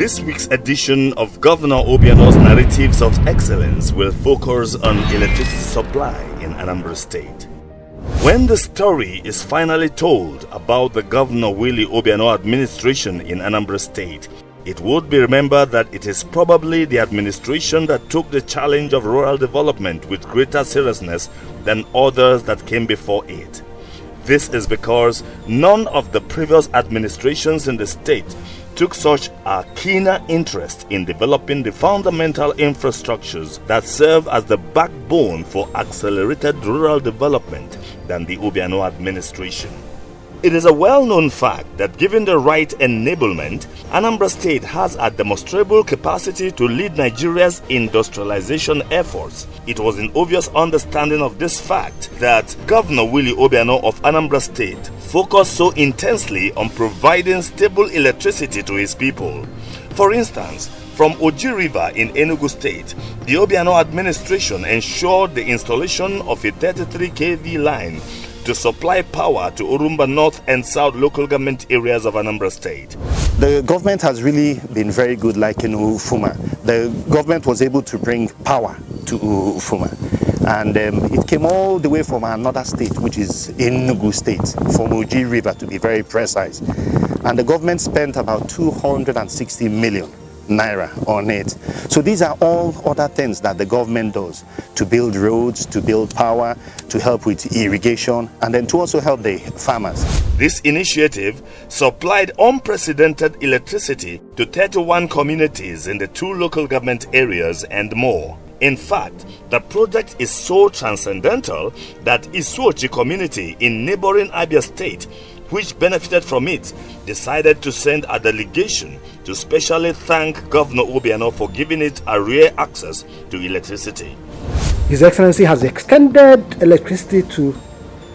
This week's edition of Governor Obiano's Narratives of Excellence will focus on electricity supply in Anambra State. When the story is finally told about the Governor Willie Obiano administration in Anambra State, it would be remembered that it is probably the administration that took the challenge of rural development with greater seriousness than others that came before it. This is because none of the previous administrations in the state took such a keener interest in developing the fundamental infrastructures that serve as the backbone for accelerated rural development than the Obiano administration. It is a well-known fact that given the right enablement, Anambra State has a demonstrable capacity to lead Nigeria's industrialization efforts. It was an obvious understanding of this fact that Governor Willie Obiano of Anambra State focused so intensely on providing stable electricity to his people. For instance, from Oji River in Enugu State, the Obiano administration ensured the installation of a 33 kV line to supply power to Orumba North and South local government areas of Anambra State. The government has really been very good, like in Ufuma. The government was able to bring power to Ufuma. And it came all the way from another state, which is Enugu State, from Oji River to be very precise. And the government spent about 260 million naira on it. So these are all other things that the government does to build roads, to build power, to help with irrigation, and then to also help the farmers. This initiative supplied unprecedented electricity to 31 communities in the 2 local government areas and more. In fact, the project is so transcendental that Isuochi community in neighboring Abia State, which benefited from it, decided to send a delegation to specially thank Governor Obiano for giving it a rare access to electricity. His Excellency has extended electricity to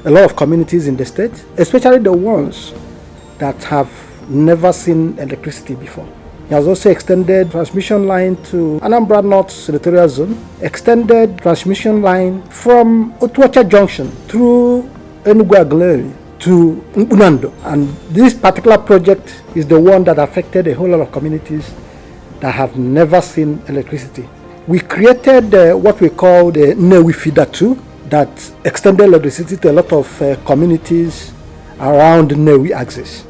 a lot of communities in the state, especially the ones that have never seen electricity before. He has also extended transmission line to Anambra North Senatorial Zone, extended transmission line from Otuacha Junction through Enugu Aguleri to Unando. And this particular project is the one that affected a whole lot of communities that have never seen electricity. We created what we call the Newi Feeder 2 that extended electricity to a lot of communities around Newi axis.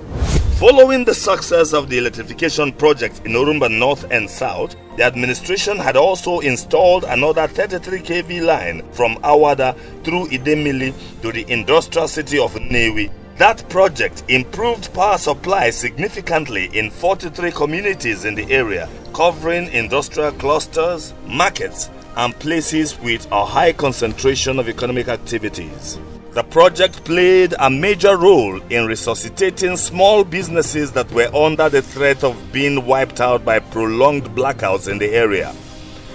Following the success of the electrification project in Orumba North and South, the administration had also installed another 33 kV line from Awada through Idemili to the industrial city of Newi. That project improved power supply significantly in 43 communities in the area, covering industrial clusters, markets, and places with a high concentration of economic activities. The project played a major role in resuscitating small businesses that were under the threat of being wiped out by prolonged blackouts in the area.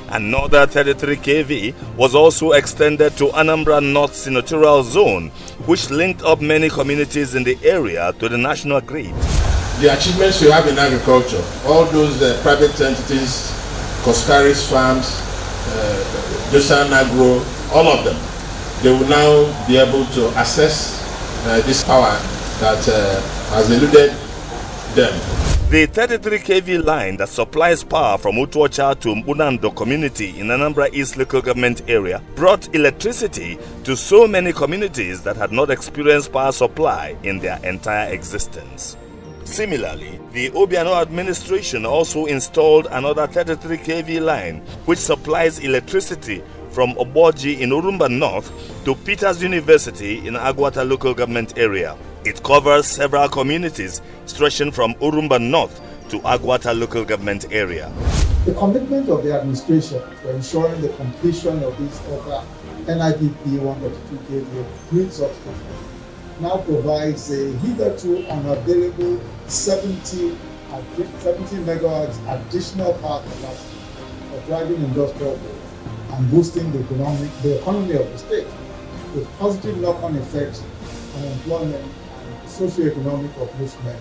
Another 33 kV was also extended to Anambra North Senatorial Zone, which linked up many communities in the area to the national grid. The achievements we have in agriculture, all those private entities, Coscaris Farms, Josan Agro, all of them, they will now be able to access this power that has eluded them. The 33 kV line that supplies power from Utuacha to Unando community in Anambra East local government area brought electricity to so many communities that had not experienced power supply in their entire existence. Similarly, the Obiano administration also installed another 33 kV line which supplies electricity from Oboji in Orumba North to Peters University in Agwata local government area. It covers several communities stretching from Orumba North to Agwata local government area. The commitment of the administration to ensuring the completion of this other NIPP 132 kV grid substation now provides a hitherto unavailable 70 megawatts additional power capacity for driving industrial growth and boosting the economy of the state, with positive knock-on effects on employment and socio-economic upliftment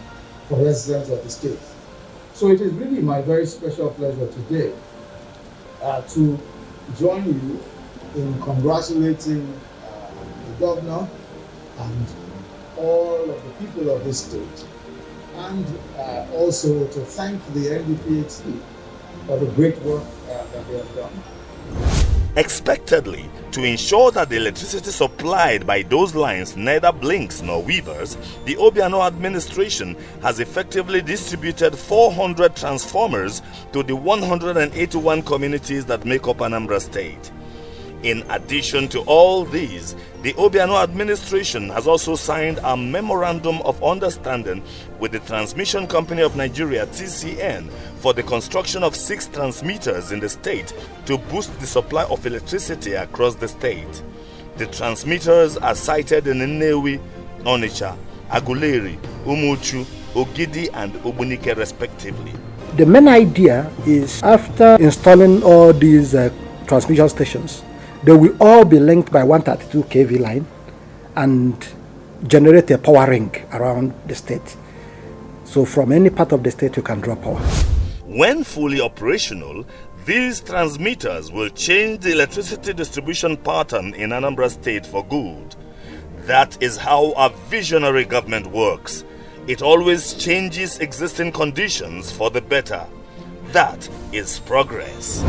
for residents of the state. So it is really my very special pleasure today to join you in congratulating the governor and all of the people of this state and also to thank the NDPHC for the great work that they have done. Expectedly, to ensure that the electricity supplied by those lines neither blinks nor weavers, the Obiano administration has effectively distributed 400 transformers to the 181 communities that make up Anambra State. In addition to all these, the Obiano administration has also signed a Memorandum of Understanding with the Transmission Company of Nigeria (TCN) for the construction of 6 transmitters in the state to boost the supply of electricity across the state. The transmitters are sited in Nnewi, Onitsha, Aguleri, Umuchu, Ogidi and Ogbunike respectively. The main idea is, after installing all these transmission stations, they will all be linked by 132 kV line and generate a power ring around the state. So from any part of the state you can draw power. When fully operational, these transmitters will change the electricity distribution pattern in Anambra State for good. That is how a visionary government works. It always changes existing conditions for the better. That is progress.